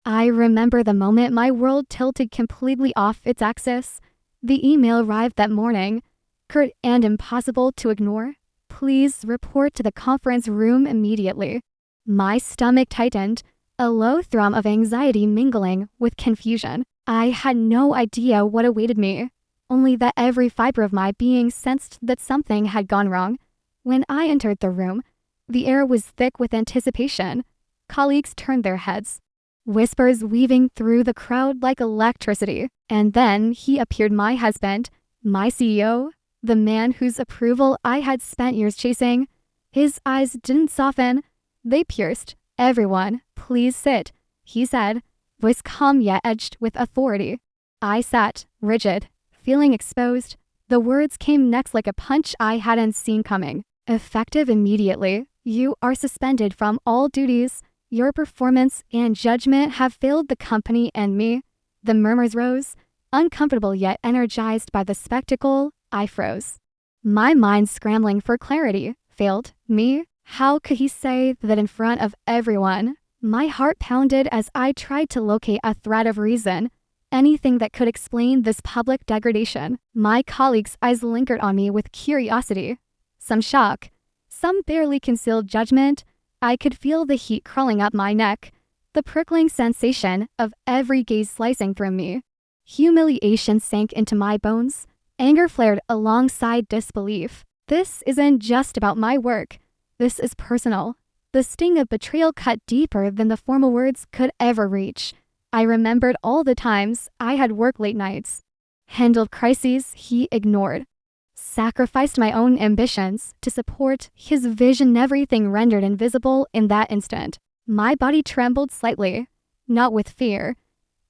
I remember the moment my world tilted completely off its axis. The email arrived that morning, curt and impossible to ignore. Please report to the conference room immediately. My stomach tightened, a low thrum of anxiety mingling with confusion. I had no idea what awaited me, only that every fiber of my being sensed that something had gone wrong. When I entered the room, the air was thick with anticipation. Colleagues turned their heads, whispers weaving through the crowd like electricity. And then he appeared, my husband, my CEO, the man whose approval I had spent years chasing. His eyes didn't soften, they pierced. "Everyone, please sit," he said, voice calm yet edged with authority. I sat, rigid, feeling exposed. The words came next like a punch I hadn't seen coming. "Effective immediately. You are suspended from all duties. Your performance and judgment have failed the company and me." The murmurs rose. Uncomfortable yet energized by the spectacle, I froze. My mind scrambling for clarity. Failed me? How could he say that in front of everyone? My heart pounded as I tried to locate a thread of reason, anything that could explain this public degradation. My colleagues' eyes lingered on me with curiosity, some shock, some barely concealed judgment. I could feel the heat crawling up my neck, the prickling sensation of every gaze slicing through me. Humiliation sank into my bones. Anger flared alongside disbelief. This isn't just about my work. This is personal. The sting of betrayal cut deeper than the formal words could ever reach. I remembered all the times I had worked late nights, handled crises he ignored, sacrificed my own ambitions to support his vision, everything rendered invisible in that instant. My body trembled slightly, not with fear,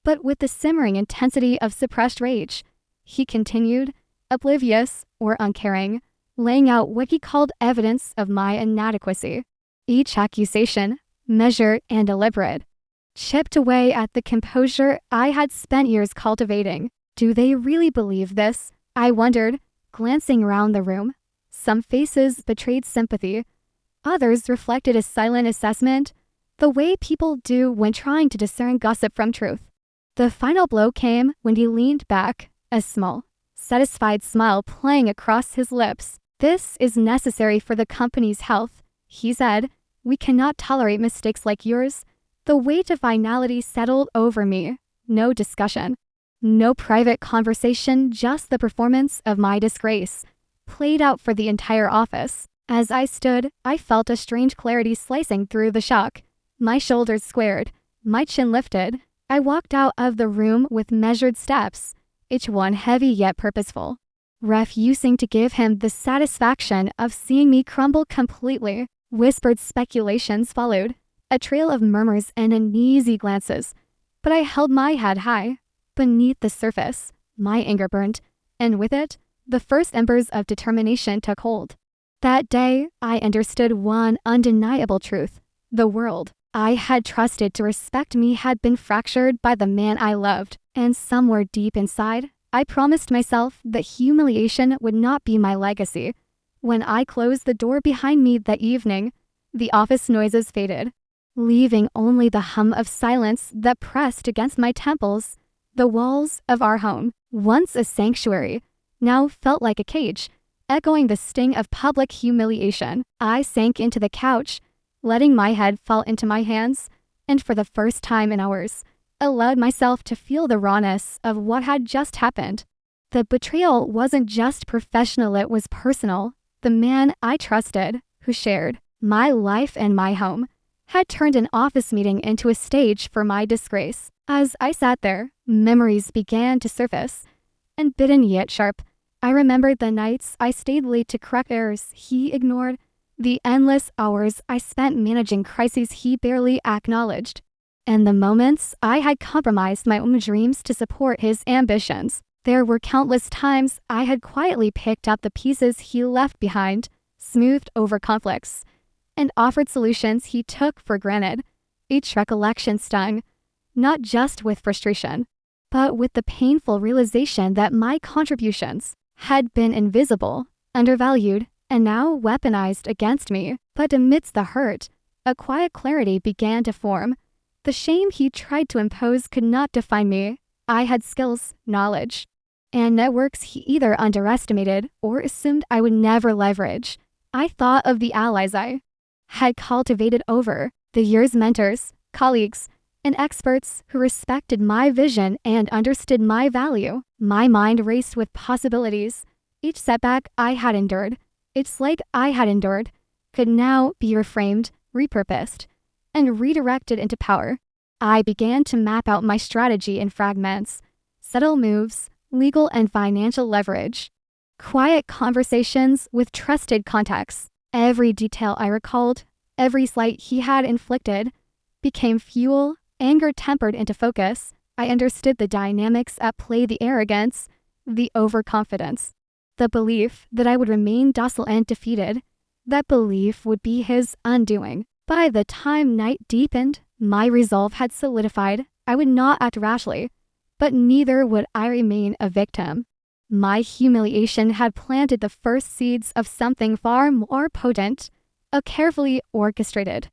but with the simmering intensity of suppressed rage. He continued, oblivious or uncaring, laying out what he called evidence of my inadequacy. Each accusation, measured and deliberate, chipped away at the composure I had spent years cultivating. Do they really believe this? I wondered, glancing around the room. Some faces betrayed sympathy. Others reflected a silent assessment, the way people do when trying to discern gossip from truth. The final blow came when he leaned back, a small, satisfied smile playing across his lips. "This is necessary for the company's health," he said. "We cannot tolerate mistakes like yours." The weight of finality settled over me. No discussion, no private conversation, just the performance of my disgrace, played out for the entire office. As I stood, I felt a strange clarity slicing through the shock. My shoulders squared, my chin lifted. I walked out of the room with measured steps, each one heavy yet purposeful, refusing to give him the satisfaction of seeing me crumble completely. Whispered speculations followed, a trail of murmurs and uneasy glances, but I held my head high. Beneath the surface, my anger burned, and with it, the first embers of determination took hold. That day, I understood one undeniable truth. The world I had trusted to respect me had been fractured by the man I loved, and somewhere deep inside, I promised myself that humiliation would not be my legacy. When I closed the door behind me that evening, the office noises faded, leaving only the hum of silence that pressed against my temples. The walls of our home, once a sanctuary, now felt like a cage, echoing the sting of public humiliation. I sank into the couch, letting my head fall into my hands, and for the first time in hours, allowed myself to feel the rawness of what had just happened. The betrayal wasn't just professional, it was personal. The man I trusted, who shared my life and my home, had turned an office meeting into a stage for my disgrace. As I sat there, memories began to surface, unbidden yet sharp. I remembered the nights I stayed late to correct errors he ignored, the endless hours I spent managing crises he barely acknowledged, and the moments I had compromised my own dreams to support his ambitions. There were countless times I had quietly picked up the pieces he left behind, smoothed over conflicts, and offered solutions he took for granted. Each recollection stung, not just with frustration, but with the painful realization that my contributions had been invisible, undervalued, and now weaponized against me. But amidst the hurt, a quiet clarity began to form. The shame he tried to impose could not define me. I had skills, knowledge, and networks he either underestimated or assumed I would never leverage. I thought of the allies I had cultivated over the years, mentors, colleagues, and experts who respected my vision and understood my value. My mind raced with possibilities. Each setback I had endured, could now be reframed, repurposed, and redirected into power. I began to map out my strategy in fragments: subtle moves, legal and financial leverage, quiet conversations with trusted contacts. Every detail I recalled, every slight he had inflicted, became fuel, anger tempered into focus. I understood the dynamics at play: the arrogance, the overconfidence, the belief that I would remain docile and defeated. That belief would be his undoing. By the time night deepened, my resolve had solidified. I would not act rashly, but neither would I remain a victim. My humiliation had planted the first seeds of something far more potent, a carefully orchestrated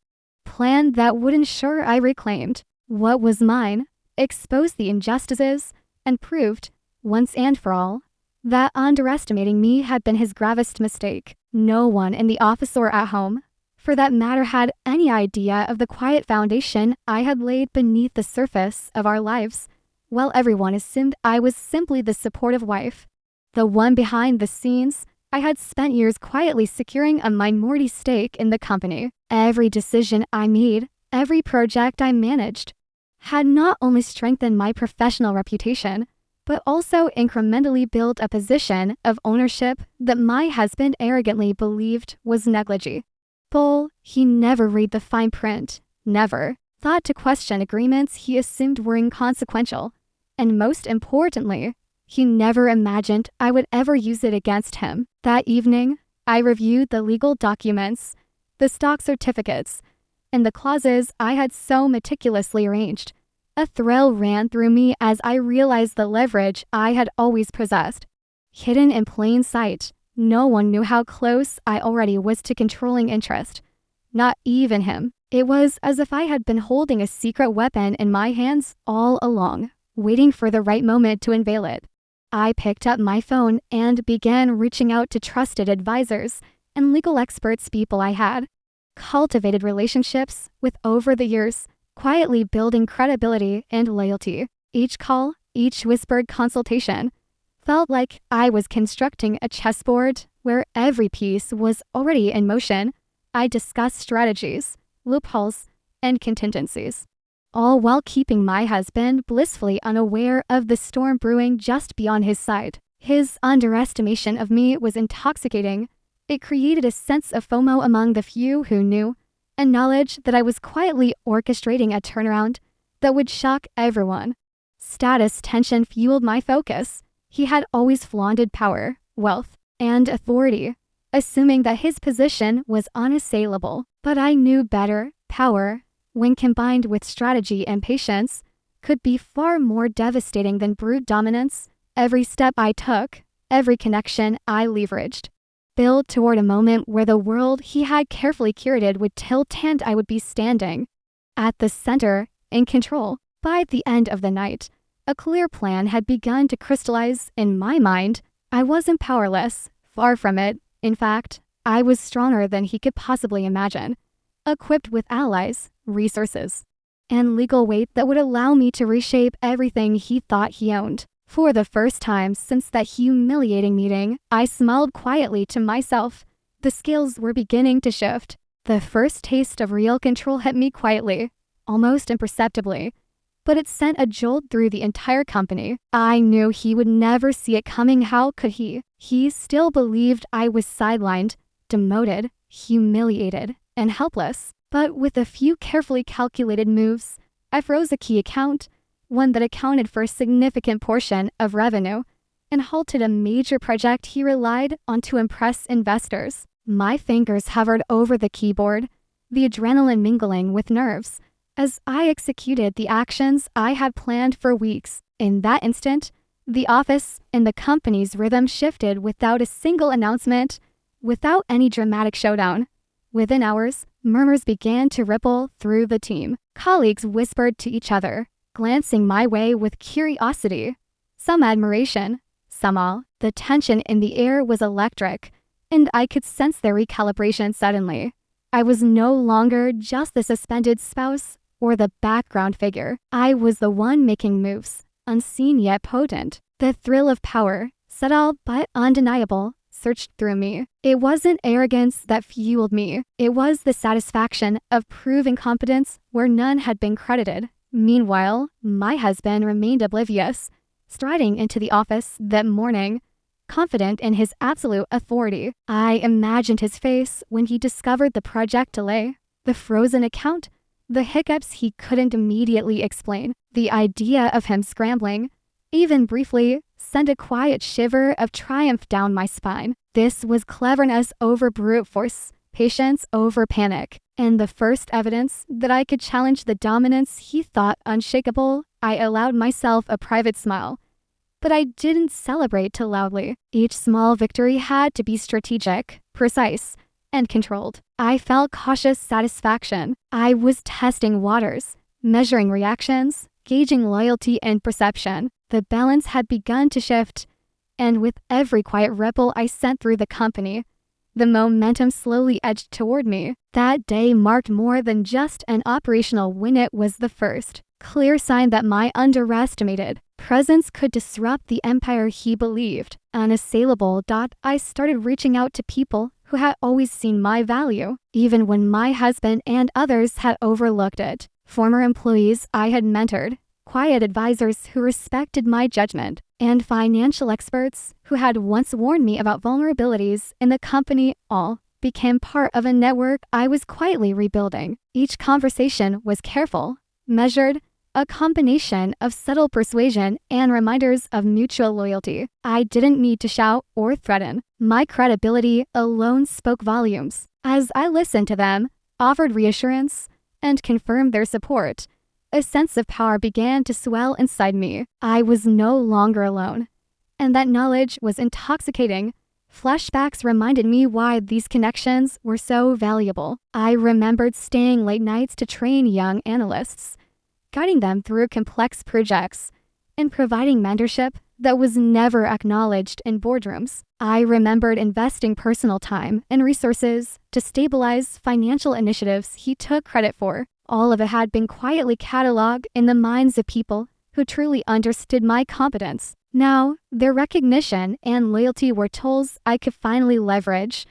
plan that would ensure I reclaimed what was mine, exposed the injustices, and proved, once and for all, that underestimating me had been his gravest mistake. No one in the office or at home, for that matter, had any idea of the quiet foundation I had laid beneath the surface of our lives, while everyone assumed I was simply the supportive wife, the one behind the scenes. I had spent years quietly securing a minority stake in the company. Every decision I made, every project I managed, had not only strengthened my professional reputation, but also incrementally built a position of ownership that my husband arrogantly believed was negligible. He never read the fine print, never thought to question agreements he assumed were inconsequential, and most importantly, he never imagined I would ever use it against him. That evening, I reviewed the legal documents, the stock certificates, and the clauses I had so meticulously arranged. A thrill ran through me as I realized the leverage I had always possessed. Hidden in plain sight, no one knew how close I already was to controlling interest. Not even him. It was as if I had been holding a secret weapon in my hands all along, waiting for the right moment to unveil it. I picked up my phone and began reaching out to trusted advisors and legal experts, people I had cultivated relationships with over the years, quietly building credibility and loyalty. Each call, each whispered consultation, felt like I was constructing a chessboard where every piece was already in motion. I discussed strategies, loopholes, and contingencies, all while keeping my husband blissfully unaware of the storm brewing just beyond his side. His underestimation of me was intoxicating. It created a sense of FOMO among the few who knew, and knowledge that I was quietly orchestrating a turnaround that would shock everyone. Status tension fueled my focus. He had always flaunted power, wealth, and authority, assuming that his position was unassailable. But I knew better. Power, when combined with strategy and patience, could be far more devastating than brute dominance. Every step I took, every connection I leveraged, built toward a moment where the world he had carefully curated would tilt and I would be standing at the center, in control. By the end of the night, a clear plan had begun to crystallize in my mind. I wasn't powerless, far from it. In fact, I was stronger than he could possibly imagine, equipped with allies, resources, and legal weight that would allow me to reshape everything he thought he owned. For the first time since that humiliating meeting, I smiled quietly to myself. The scales were beginning to shift. The first taste of real control hit me quietly, almost imperceptibly, but it sent a jolt through the entire company. I knew he would never see it coming. How could he? He still believed I was sidelined, demoted, humiliated, and helpless. But with a few carefully calculated moves, I froze a key account, one that accounted for a significant portion of revenue, and halted a major project he relied on to impress investors. My fingers hovered over the keyboard, the adrenaline mingling with nerves, as I executed the actions I had planned for weeks. In that instant, the office and the company's rhythm shifted without a single announcement, without any dramatic showdown. Within hours, murmurs began to ripple through the team. Colleagues whispered to each other, glancing my way with curiosity, some admiration, some awe. The tension in the air was electric, and I could sense their recalibration suddenly. I was no longer just the suspended spouse or the background figure. I was the one making moves, unseen yet potent. The thrill of power, subtle but undeniable, surged through me. It wasn't arrogance that fueled me. It was the satisfaction of proving competence where none had been credited. Meanwhile, my husband remained oblivious, striding into the office that morning, confident in his absolute authority. I imagined his face when he discovered the project delay, the frozen account, the hiccups he couldn't immediately explain. The idea of him scrambling, even briefly, sent a quiet shiver of triumph down my spine. This was cleverness over brute force, patience over panic, and the first evidence that I could challenge the dominance he thought unshakable. I allowed myself a private smile, but I didn't celebrate too loudly. Each small victory had to be strategic, precise, and controlled. I felt cautious satisfaction. I was testing waters, measuring reactions, gauging loyalty and perception. The balance had begun to shift, and with every quiet ripple I sent through the company, the momentum slowly edged toward me. That day marked more than just an operational win. It was the first clear sign that my underestimated presence could disrupt the empire he believed unassailable. I started reaching out to people who had always seen my value, even when my husband and others had overlooked it. Former employees I had mentored, quiet advisors who respected my judgment, and financial experts who had once warned me about vulnerabilities in the company all became part of a network I was quietly rebuilding. Each conversation was careful, measured, a combination of subtle persuasion and reminders of mutual loyalty. I didn't need to shout or threaten. My credibility alone spoke volumes. As I listened to them, offered reassurance, and confirmed their support, a sense of power began to swell inside me. I was no longer alone, and that knowledge was intoxicating. Flashbacks reminded me why these connections were so valuable. I remembered staying late nights to train young analysts, guiding them through complex projects, and providing mentorship that was never acknowledged in boardrooms. I remembered investing personal time and resources to stabilize financial initiatives he took credit for. All of it had been quietly cataloged in the minds of people who truly understood my competence. Now, their recognition and loyalty were tools I could finally leverage.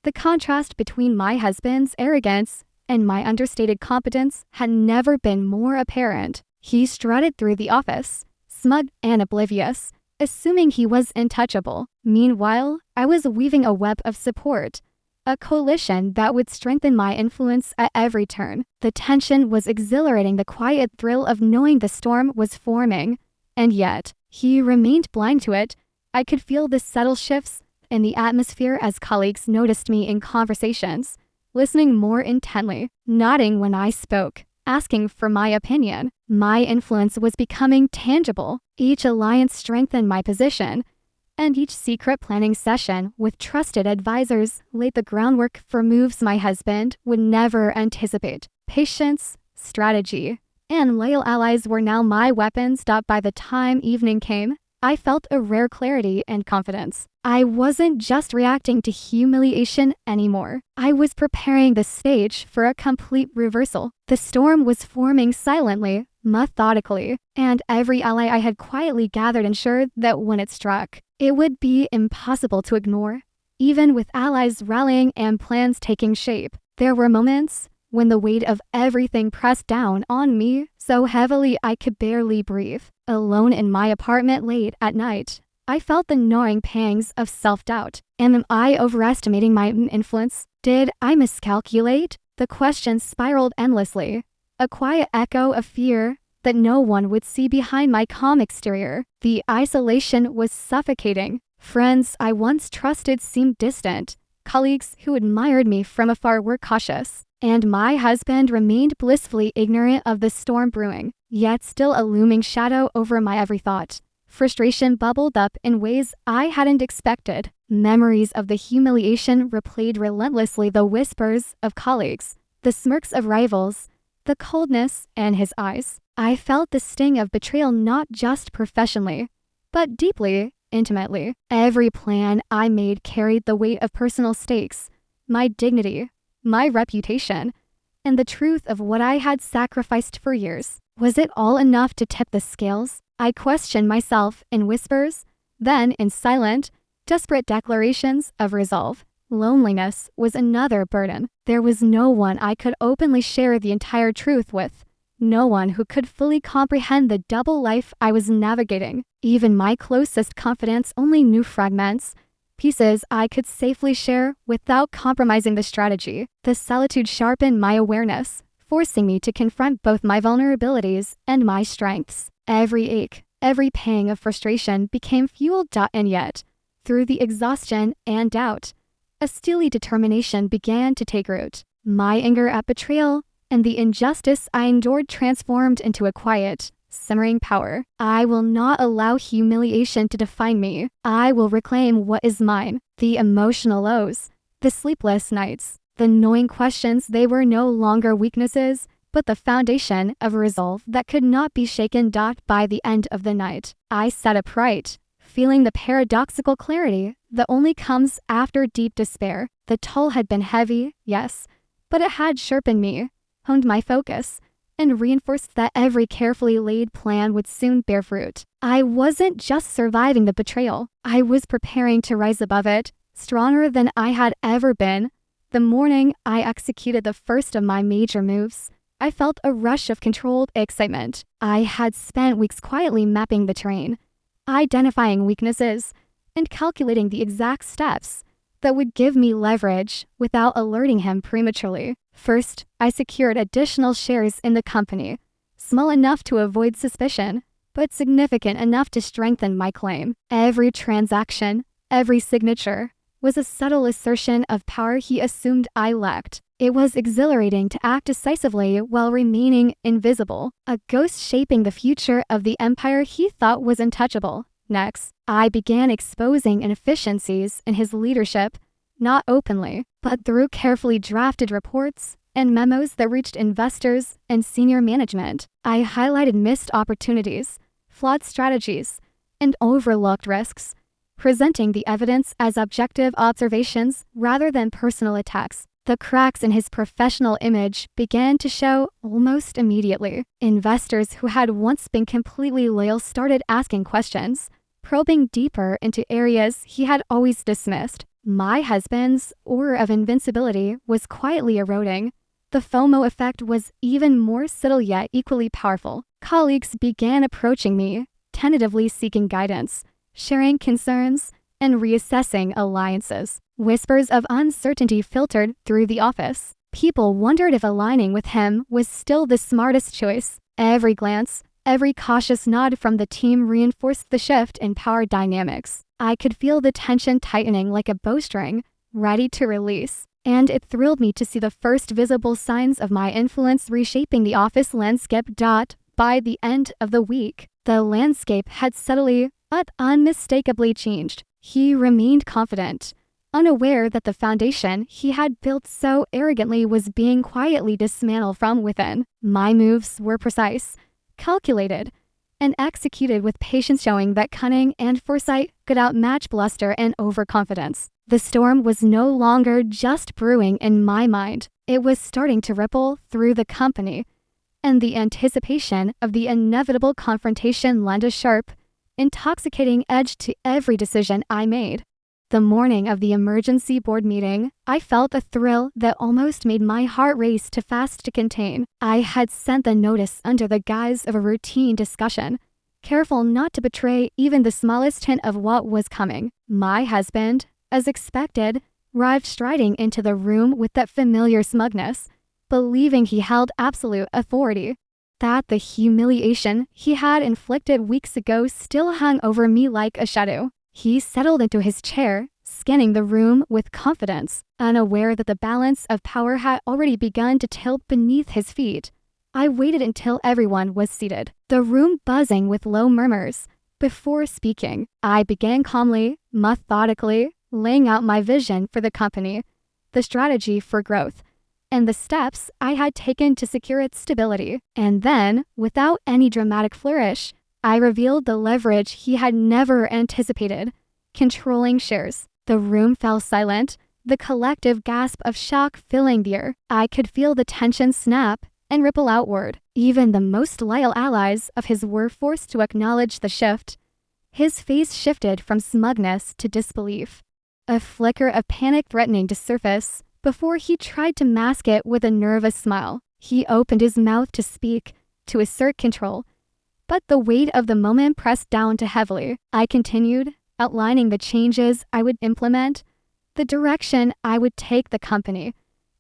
The contrast between my husband's arrogance and my understated competence had never been more apparent. He strutted through the office, smug and oblivious, assuming he was untouchable. Meanwhile, I was weaving a web of support, a coalition that would strengthen my influence at every turn. The tension was exhilarating, the quiet thrill of knowing the storm was forming, and yet, he remained blind to it. I could feel the subtle shifts in the atmosphere as colleagues noticed me in conversations, listening more intently, nodding when I spoke, asking for my opinion. My influence was becoming tangible. Each alliance strengthened my position, and each secret planning session with trusted advisors laid the groundwork for moves my husband would never anticipate. Patience, strategy, and loyal allies were now my weapons. By the time evening came, I felt a rare clarity and confidence. I wasn't just reacting to humiliation anymore. I was preparing the stage for a complete reversal. The storm was forming silently, methodically, and every ally I had quietly gathered ensured that when it struck, it would be impossible to ignore. Even with allies rallying and plans taking shape, there were moments when the weight of everything pressed down on me so heavily I could barely breathe. Alone in my apartment late at night, I felt the gnawing pangs of self-doubt. Am I overestimating my influence? Did I miscalculate? The questions spiraled endlessly, a quiet echo of fear that no one would see behind my calm exterior. The isolation was suffocating. Friends I once trusted seemed distant. Colleagues who admired me from afar were cautious, and my husband remained blissfully ignorant of the storm brewing, yet still a looming shadow over my every thought. Frustration bubbled up in ways I hadn't expected. Memories of the humiliation replayed relentlessly, the whispers of colleagues, the smirks of rivals, the coldness in his eyes. I felt the sting of betrayal not just professionally, but deeply, intimately. Every plan I made carried the weight of personal stakes, my dignity, my reputation, and the truth of what I had sacrificed for years. Was it all enough to tip the scales? I questioned myself in whispers, then in silent, desperate declarations of resolve. Loneliness was another burden. There was no one I could openly share the entire truth with. No one who could fully comprehend the double life I was navigating. Even my closest confidants only knew fragments, pieces I could safely share without compromising the strategy. The solitude sharpened my awareness, forcing me to confront both my vulnerabilities and my strengths. Every ache, every pang of frustration became fuel. And yet, through the exhaustion and doubt, a steely determination began to take root. My anger at betrayal and the injustice I endured transformed into a quiet, simmering power. I will not allow humiliation to define me. I will reclaim what is mine. The emotional lows, the sleepless nights, the gnawing questions, they were no longer weaknesses, but the foundation of a resolve that could not be shaken. By the end of the night, I sat upright, feeling the paradoxical clarity that only comes after deep despair. The toll had been heavy, yes, but it had sharpened me, honed my focus, and reinforced that every carefully laid plan would soon bear fruit. I wasn't just surviving the betrayal. I was preparing to rise above it, stronger than I had ever been. The morning I executed the first of my major moves, I felt a rush of controlled excitement. I had spent weeks quietly mapping the terrain, identifying weaknesses, and calculating the exact steps that would give me leverage without alerting him prematurely. First, I secured additional shares in the company, small enough to avoid suspicion, but significant enough to strengthen my claim. Every transaction, every signature, was a subtle assertion of power he assumed I lacked. It was exhilarating to act decisively while remaining invisible, a ghost shaping the future of the empire he thought was untouchable. Next, I began exposing inefficiencies in his leadership, not openly, but through carefully drafted reports and memos that reached investors and senior management. I highlighted missed opportunities, flawed strategies, and overlooked risks, presenting the evidence as objective observations rather than personal attacks. The cracks in his professional image began to show almost immediately. Investors who had once been completely loyal started asking questions, probing deeper into areas he had always dismissed. My husband's aura of invincibility was quietly eroding. The FOMO effect was even more subtle yet equally powerful. Colleagues began approaching me, tentatively seeking guidance, sharing concerns, and reassessing alliances. Whispers of uncertainty filtered through the office. People wondered if aligning with him was still the smartest choice. Every glance, every cautious nod from the team reinforced the shift in power dynamics. I could feel the tension tightening like a bowstring, ready to release. And it thrilled me to see the first visible signs of my influence reshaping the office landscape. By the end of the week, the landscape had subtly but unmistakably changed. He remained confident, unaware that the foundation he had built so arrogantly was being quietly dismantled from within. My moves were precise, calculated, and executed with patience, showing that cunning and foresight could outmatch bluster and overconfidence. The storm was no longer just brewing in my mind. It was starting to ripple through the company, and the anticipation of the inevitable confrontation lent a sharp, intoxicating edge to every decision I made. The morning of the emergency board meeting, I felt a thrill that almost made my heart race too fast to contain. I had sent the notice under the guise of a routine discussion, careful not to betray even the smallest hint of what was coming. My husband, as expected, arrived striding into the room with that familiar smugness, believing he held absolute authority. That the humiliation he had inflicted weeks ago still hung over me like a shadow. He settled into his chair, scanning the room with confidence, unaware that the balance of power had already begun to tilt beneath his feet. I waited until everyone was seated, the room buzzing with low murmurs. Before speaking, I began calmly, methodically, laying out my vision for the company, the strategy for growth, and the steps I had taken to secure its stability. And then, without any dramatic flourish, I revealed the leverage he had never anticipated: controlling shares. The room fell silent, the collective gasp of shock filling the air. I could feel the tension snap and ripple outward. Even the most loyal allies of his were forced to acknowledge the shift. His face shifted from smugness to disbelief, a flicker of panic threatening to surface before he tried to mask it with a nervous smile. He opened his mouth to speak, to assert control, but the weight of the moment pressed down too heavily. I continued, outlining the changes I would implement, the direction I would take the company,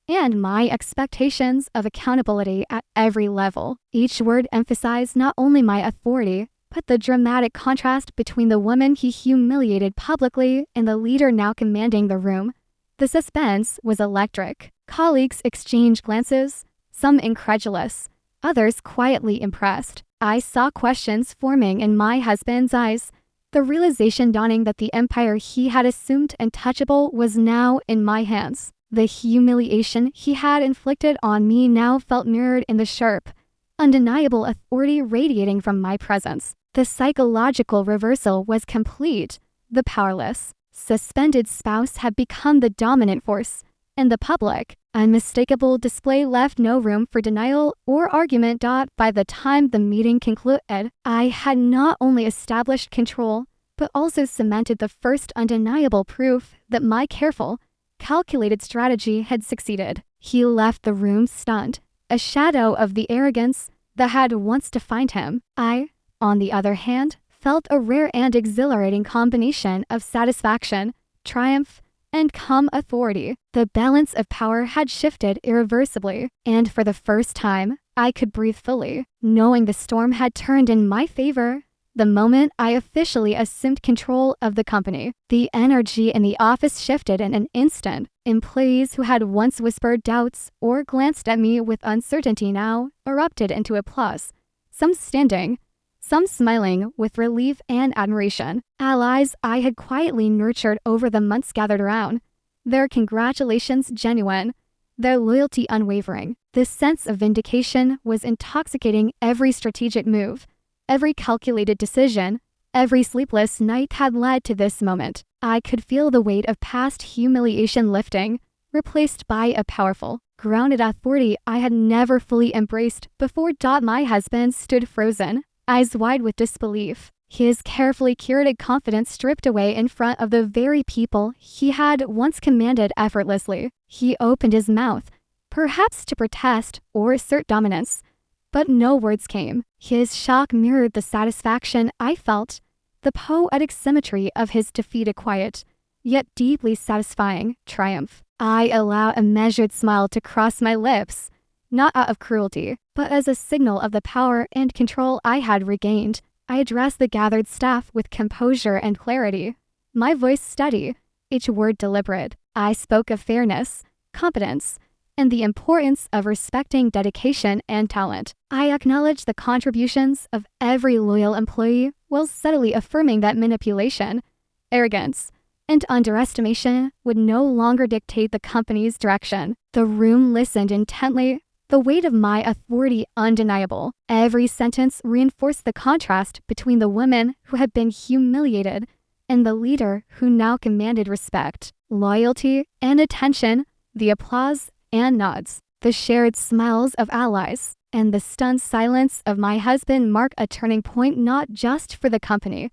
and my expectations of accountability at every level. Each word emphasized not only my authority, but the dramatic contrast between the woman he humiliated publicly and the leader now commanding the room. The suspense was electric. Colleagues exchanged glances, some incredulous, others quietly impressed. I saw questions forming in my husband's eyes, the realization dawning that the empire he had assumed untouchable was now in my hands. The humiliation he had inflicted on me now felt mirrored in the sharp, undeniable authority radiating from my presence. The psychological reversal was complete. The powerless, suspended spouse had become the dominant force, and the public, unmistakable display left no room for denial or argument. By the time the meeting concluded, I had not only established control, but also cemented the first undeniable proof that my careful, calculated strategy had succeeded. He left the room stunned, a shadow of the arrogance that had once defined him. I, on the other hand, felt a rare and exhilarating combination of satisfaction, triumph, and calm authority. The balance of power had shifted irreversibly, and for the first time, I could breathe fully, knowing the storm had turned in my favor. The moment I officially assumed control of the company, the energy in the office shifted in an instant. Employees who had once whispered doubts or glanced at me with uncertainty now erupted into applause, some standing, some smiling with relief and admiration. Allies I had quietly nurtured over the months gathered around, their congratulations genuine, their loyalty unwavering. This sense of vindication was intoxicating. Every strategic move, every calculated decision, every sleepless night had led to this moment. I could feel the weight of past humiliation lifting, replaced by a powerful, grounded authority I had never fully embraced before. My husband stood frozen, eyes wide with disbelief, his carefully curated confidence stripped away in front of the very people he had once commanded effortlessly. He opened his mouth, perhaps to protest or assert dominance, but no words came. His shock mirrored the satisfaction I felt, the poetic symmetry of his defeated quiet, yet deeply satisfying, triumph. I allowed a measured smile to cross my lips, not out of cruelty, but as a signal of the power and control I had regained. I addressed the gathered staff with composure and clarity, my voice steady, each word deliberate. I spoke of fairness, competence, and the importance of respecting dedication and talent. I acknowledged the contributions of every loyal employee while subtly affirming that manipulation, arrogance, and underestimation would no longer dictate the company's direction. The room listened intently, the weight of my authority undeniable. Every sentence reinforced the contrast between the woman who had been humiliated and the leader who now commanded respect, loyalty, and attention, the applause and nods, the shared smiles of allies, and the stunned silence of my husband mark a turning point not just for the company,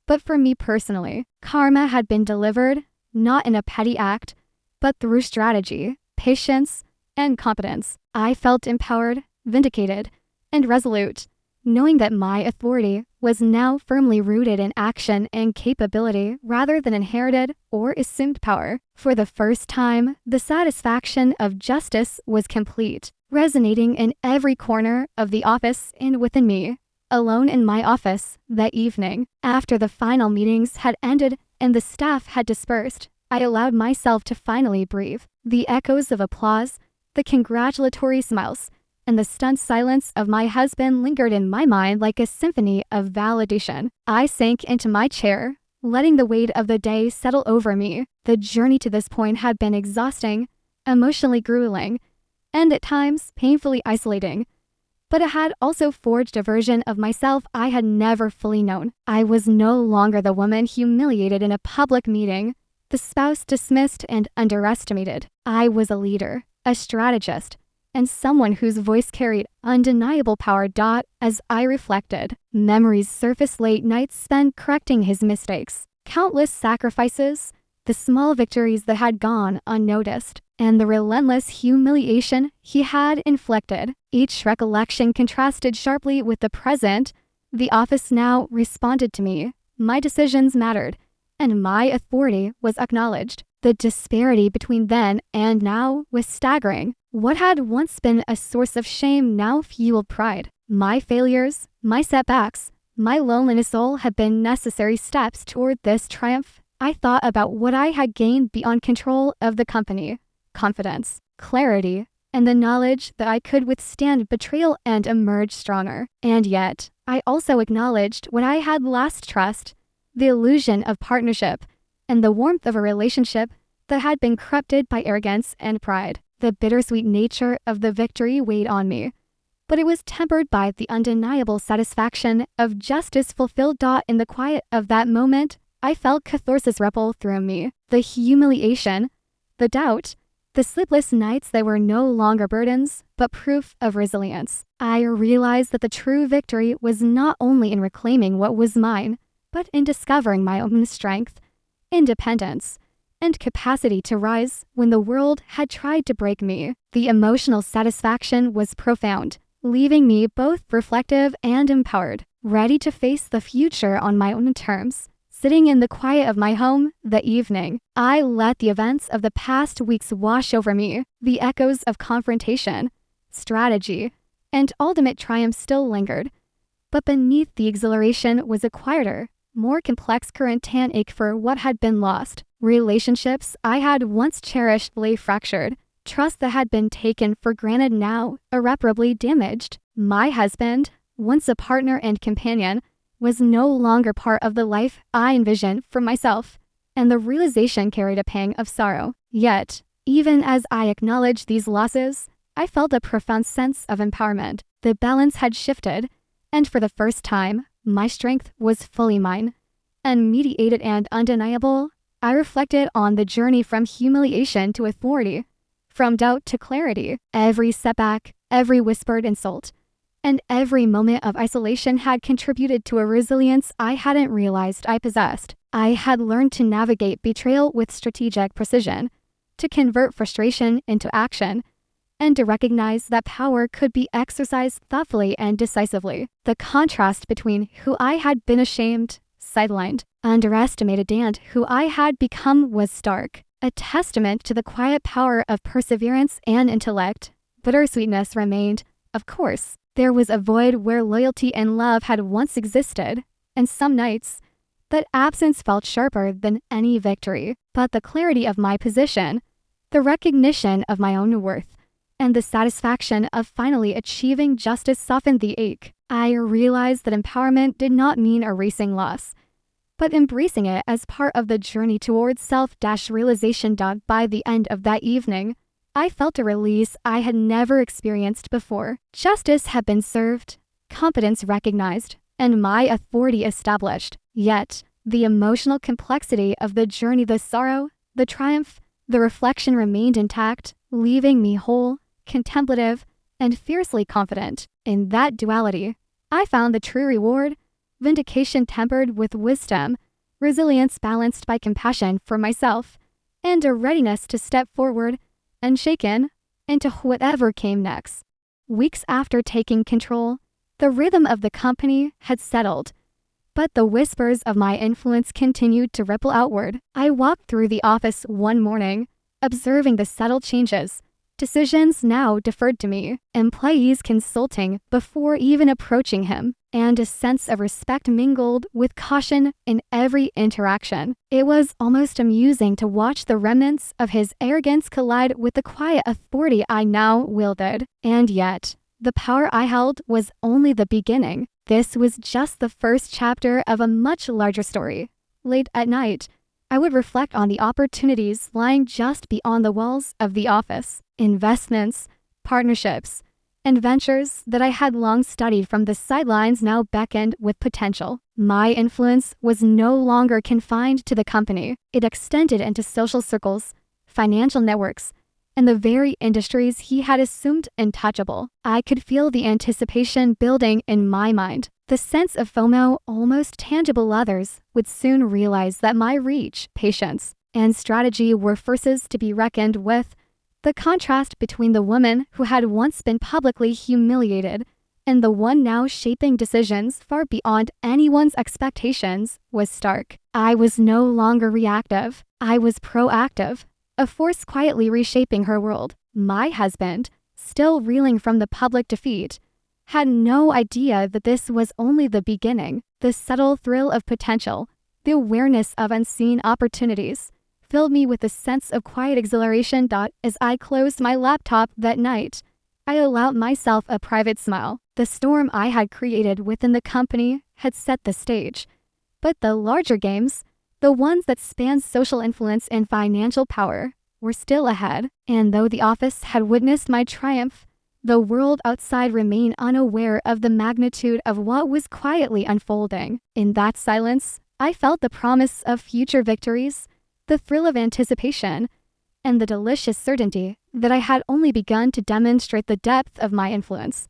but for me personally. Karma had been delivered, not in a petty act, but through strategy, patience, and competence. I felt empowered, vindicated, and resolute, knowing that my authority was now firmly rooted in action and capability rather than inherited or assumed power. For the first time, the satisfaction of justice was complete, resonating in every corner of the office and within me. Alone in my office that evening, after the final meetings had ended and the staff had dispersed, I allowed myself to finally breathe. The echoes of applause, the congratulatory smiles, and the stunned silence of my husband lingered in my mind like a symphony of validation. I sank into my chair, letting the weight of the day settle over me. The journey to this point had been exhausting, emotionally grueling, and at times painfully isolating. But it had also forged a version of myself I had never fully known. I was no longer the woman humiliated in a public meeting, the spouse dismissed and underestimated. I was a leader, a strategist, and someone whose voice carried undeniable power. As I reflected, memories surfaced: late nights spent correcting his mistakes, countless sacrifices, the small victories that had gone unnoticed, and the relentless humiliation he had inflicted. Each recollection contrasted sharply with the present. The office now responded to me. My decisions mattered, and my authority was acknowledged. The disparity between then and now was staggering. What had once been a source of shame now fueled pride. My failures, my setbacks, my loneliness all had been necessary steps toward this triumph. I thought about what I had gained beyond control of the company: confidence, clarity, and the knowledge that I could withstand betrayal and emerge stronger. And yet, I also acknowledged what I had lost: trust, the illusion of partnership, and the warmth of a relationship that had been corrupted by arrogance and pride. The bittersweet nature of the victory weighed on me, but it was tempered by the undeniable satisfaction of justice fulfilled. In the quiet of that moment, I felt catharsis ripple through me. The humiliation, the doubt, the sleepless nights that were no longer burdens, but proof of resilience. I realized that the true victory was not only in reclaiming what was mine, but in discovering my own strength, independence, and capacity to rise when the world had tried to break me. The emotional satisfaction was profound, leaving me both reflective and empowered, ready to face the future on my own terms. Sitting in the quiet of my home that evening, I let the events of the past weeks wash over me. The echoes of confrontation, strategy, and ultimate triumph still lingered, but beneath the exhilaration was a quieter, more complex current: an ache for what had been lost. Relationships I had once cherished lay fractured, trust that had been taken for granted now irreparably damaged. My husband, once a partner and companion, was no longer part of the life I envisioned for myself, and the realization carried a pang of sorrow. Yet, even as I acknowledged these losses, I felt a profound sense of empowerment. The balance had shifted, and for the first time, my strength was fully mine. Unmediated and undeniable, I reflected on the journey from humiliation to authority, from doubt to clarity. Every setback, every whispered insult, and every moment of isolation had contributed to a resilience I hadn't realized I possessed. I had learned to navigate betrayal with strategic precision, to convert frustration into action, and to recognize that power could be exercised thoughtfully and decisively. The contrast between who I had been ashamed, sidelined, underestimated, and who I had become was stark, a testament to the quiet power of perseverance and intellect. Bittersweetness remained, of course. There was a void where loyalty and love had once existed, and some nights, that absence felt sharper than any victory. But the clarity of my position, the recognition of my own worth, and the satisfaction of finally achieving justice softened the ache. I realized that empowerment did not mean erasing loss, but embracing it as part of the journey towards self-realization. By the end of that evening, I felt a release I had never experienced before. Justice had been served, competence recognized, and my authority established. Yet, the emotional complexity of the journey, the sorrow, the triumph, the reflection remained intact, leaving me whole, contemplative, and fiercely confident. In that duality, I found the true reward: vindication tempered with wisdom, resilience balanced by compassion for myself, and a readiness to step forward, unshaken, into whatever came next. Weeks after taking control, the rhythm of the company had settled, but the whispers of my influence continued to ripple outward. I walked through the office one morning, observing the subtle changes. Decisions now deferred to me, employees consulting before even approaching him, and a sense of respect mingled with caution in every interaction. It was almost amusing to watch the remnants of his arrogance collide with the quiet authority I now wielded. And yet, the power I held was only the beginning. This was just the first chapter of a much larger story. Late at night, I would reflect on the opportunities lying just beyond the walls of the office: investments, partnerships, and ventures that I had long studied from the sidelines now beckoned with potential. My influence was no longer confined to the company. It extended into social circles, financial networks, and the very industries he had assumed untouchable. I could feel the anticipation building in my mind. The sense of FOMO, almost tangible. Others would soon realize that my reach, patience, and strategy were forces to be reckoned with. The contrast between the woman who had once been publicly humiliated and the one now shaping decisions far beyond anyone's expectations was stark. I was no longer reactive. I was proactive, a force quietly reshaping her world. My husband, still reeling from the public defeat, had no idea that this was only the beginning. The subtle thrill of potential, the awareness of unseen opportunities, filled me with a sense of quiet exhilaration. As I closed my laptop that night, I allowed myself a private smile. The storm I had created within the company had set the stage, but the larger games, the ones that spanned social influence and financial power, were still ahead. And though the office had witnessed my triumph, the world outside remained unaware of the magnitude of what was quietly unfolding. In that silence, I felt the promise of future victories, the thrill of anticipation, and the delicious certainty that I had only begun to demonstrate the depth of my influence.